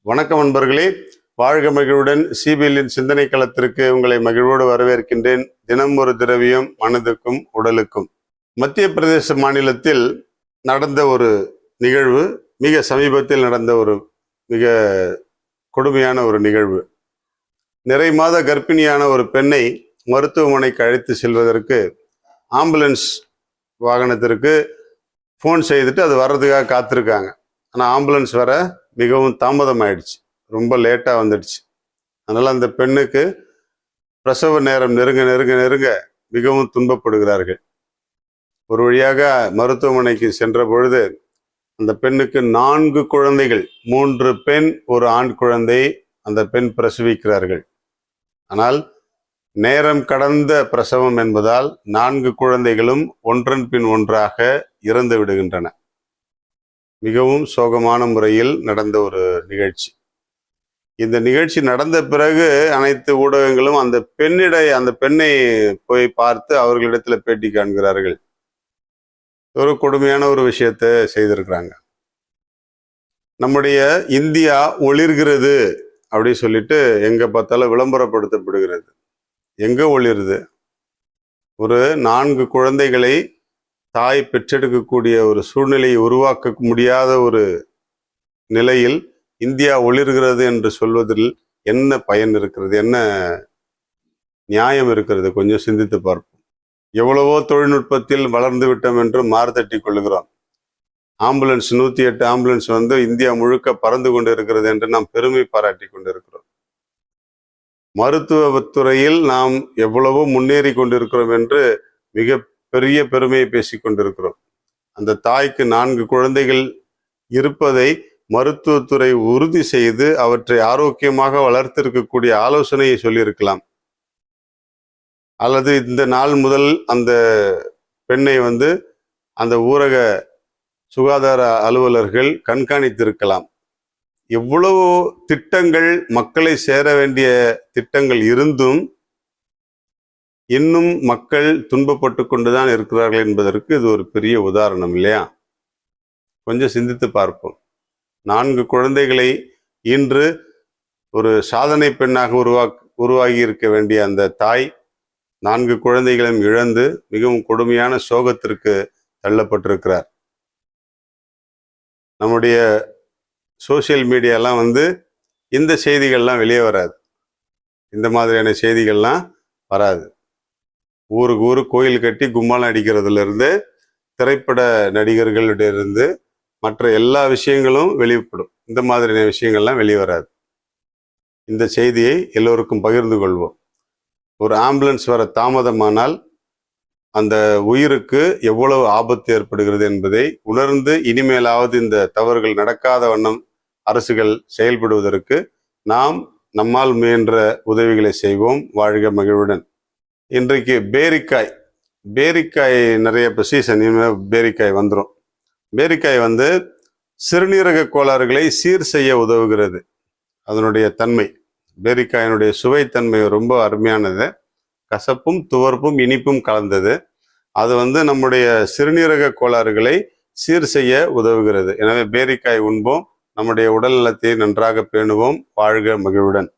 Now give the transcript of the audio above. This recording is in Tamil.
வணக்கம் நண்பர்களே, வாழ்க மகிழ்வுடன் சிபிஎல்லின் சிந்தனை களத்திற்கு உங்களை மகிழ்வோடு வரவேற்கின்றேன். தினம் ஒரு திரவியம் மனதுக்கும் உடலுக்கும். மத்திய பிரதேச மாநிலத்தில் நடந்த ஒரு நிகழ்வு, மிக சமீபத்தில் நடந்த ஒரு மிக கொடுமையான ஒரு நிகழ்வு. நிறை மாத கர்ப்பிணியான ஒரு பெண்ணை மருத்துவமனைக்கு அழைத்து செல்வதற்கு ஆம்புலன்ஸ் வாகனத்திற்கு ஃபோன் செய்துட்டு அது வர்றதுக்காக காத்திருக்காங்க. ஆனால் ஆம்புலன்ஸ் வர மிகவும் தாமதம் ஆயிடுச்சு, ரொம்ப லேட்டாக வந்துடுச்சு. அதனால் அந்த பெண்ணுக்கு பிரசவ நேரம் நெருங்க நெருங்க நெருங்க மிகவும் துன்பப்படுகிறார்கள். ஒரு வழியாக மருத்துவமனைக்கு சென்ற பொழுது அந்த பெண்ணுக்கு 4 குழந்தைகள், 3 பெண் ஒரு ஆண் குழந்தை அந்த பெண் பிரசவிக்கிறார்கள். ஆனால் நேரம் கடந்த பிரசவம் என்பதால் 4 குழந்தைகளும் ஒன்றன் பின் ஒன்றாக இறந்து விடுகின்றன. மிகவும் சோகமான முறையில் நடந்த ஒரு நிகழ்ச்சி. இந்த நிகழ்ச்சி நடந்த பிறகு அனைத்து ஊடகங்களும் அந்த பெண்ணை போய் பார்த்து அவர்களிடத்துல பேட்டி காண்கிறார்கள். ஒரு கொடுமையான ஒரு விஷயத்தை செய்திருக்கிறாங்க. நம்முடைய இந்தியா ஒளிர்கிறது அப்படி சொல்லிட்டு எங்க பார்த்தாலும் விளம்பரப்படுத்தப்படுகிறது. எங்க ஒளிருது? ஒரு 4 குழந்தைகளை தாய் பெற்றெடுக்கக்கூடிய ஒரு சூழ்நிலையை உருவாக்க முடியாத ஒரு நிலையில் இந்தியா ஒளிர்கிறது என்று சொல்வதில் என்ன பயன் இருக்கிறது? என்ன நியாயம் இருக்கிறது? கொஞ்சம் சிந்தித்து பார்ப்போம். எவ்வளவோ தொழில்நுட்பத்தில் வளர்ந்து விட்டோம் என்று மார்த்தட்டி கொள்ளுகிறோம். ஆம்புலன்ஸ் 108 ஆம்புலன்ஸ் இந்தியா முழுக்க பறந்து கொண்டு இருக்கிறது என்று நாம் பெருமை பாராட்டி கொண்டிருக்கிறோம். மருத்துவத்துறையில் நாம் எவ்வளவோ முன்னேறி கொண்டிருக்கிறோம் என்று மிக பெரிய பெருமையை பேசி கொண்டிருக்கிறோம். அந்த தாய்க்கு 4 குழந்தைகள் இருப்பதை மருத்துவத்துறை உறுதி செய்து அவற்றை ஆரோக்கியமாக வளர்த்திருக்கக்கூடிய ஆலோசனையை சொல்லியிருக்கலாம். அல்லது இந்த நாள் முதல் அந்த பெண்ணை அந்த ஊரக சுகாதார அலுவலர்கள் கண்காணித்திருக்கலாம். எவ்வளவு திட்டங்கள், மக்களை சேர வேண்டிய திட்டங்கள் இருந்தும் இன்னும் மக்கள் துன்பப்பட்டு கொண்டுதான் இருக்கிறார்கள் என்பதற்கு இது ஒரு பெரிய உதாரணம் இல்லையா? கொஞ்சம் சிந்தித்து பார்ப்போம். 4 குழந்தைகளை இன்று ஒரு சாதனை பெண்ணாக உருவாகி இருக்க வேண்டிய அந்த தாய் 4 குழந்தைகளையும் இழந்து மிகவும் கொடுமையான சோகத்திற்கு தள்ளப்பட்டிருக்கிறார். நம்முடைய சோசியல் மீடியாலாம் இந்த செய்திகள்லாம் வெளியே வராது. இந்த மாதிரியான செய்திகள்லாம் வராது. ஊருக்கு ஊரு கோயில் கட்டி கும்மாளம் அடிக்கிறதுல இருந்து திரைப்பட நடிகர்களிடமிருந்து மற்ற எல்லா விஷயங்களும் வெளிப்படும். இந்த மாதிரியான விஷயங்கள்லாம் வெளியே வராது. இந்த செய்தியை எல்லோருக்கும் பகிர்ந்து கொள்வோம். ஒரு ஆம்புலன்ஸ் வர தாமதமானால் அந்த உயிருக்கு எவ்வளவு ஆபத்து ஏற்படுகிறது என்பதை உணர்ந்து இனிமேலாவது இந்த தவறுகள் நடக்காத வண்ணம் அரசுகள் செயல்படுவதற்கு நாம் நம்மால் முயன்ற உதவிகளை செய்வோம். வாழ்க மகிழ்வுடன். இன்றைக்கு பேரிக்காய் நிறைய இப்போ சீசன், இனிமேல் பேரிக்காய் வந்துடும். பேரிக்காய் சிறுநீரக கோளாறுகளை சீர் செய்ய உதவுகிறது. அதனுடைய தன்மை, பேரிக்காயினுடைய சுவைத்தன்மை ரொம்ப அருமையானது. கசப்பும் துவர்ப்பும் இனிப்பும் கலந்தது. அது நம்முடைய சிறுநீரக கோளாறுகளை சீர் செய்ய உதவுகிறது. எனவே பேரிக்காய் உண்போம், நம்முடைய உடல் நலத்தை நன்றாக பேணுவோம். வாழ்க மகிழ்வுடன்.